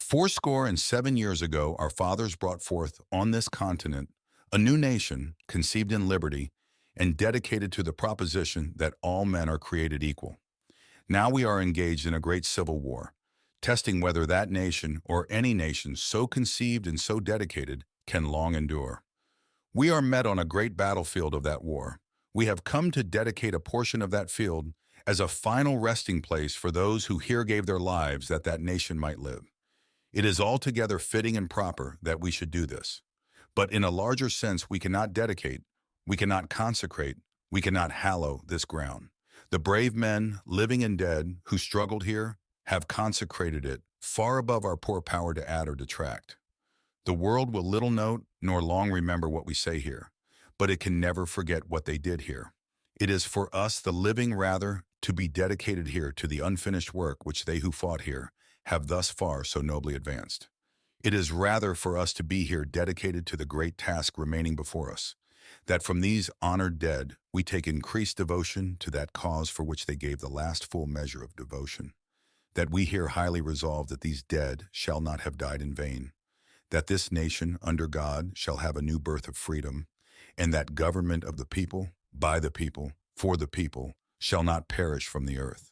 Fourscore and 7 years ago, our fathers brought forth on this continent a new nation conceived in liberty and dedicated to the proposition that all men are created equal. Now we are engaged in a great civil war, testing whether that nation or any nation so conceived and so dedicated can long endure. We are met on a great battlefield of that war. We have come to dedicate a portion of that field as a final resting place for those who here gave their lives that that nation might live. It is altogether fitting and proper that we should do this. But in a larger sense, we cannot dedicate, we cannot consecrate, we cannot hallow this ground. The brave men, living and dead, who struggled here, have consecrated it far above our poor power to add or detract. The world will little note nor long remember what we say here, but it can never forget what they did here. It is for us, the living, rather, to be dedicated here to the unfinished work which they who fought here have thus far so nobly advanced. It is rather for us to be here dedicated to the great task remaining before us, that from these honored dead we take increased devotion to that cause for which they gave the last full measure of devotion, that we here highly resolve that these dead shall not have died in vain, that this nation under God shall have a new birth of freedom, and that government of the people, by the people, for the people, shall not perish from the earth.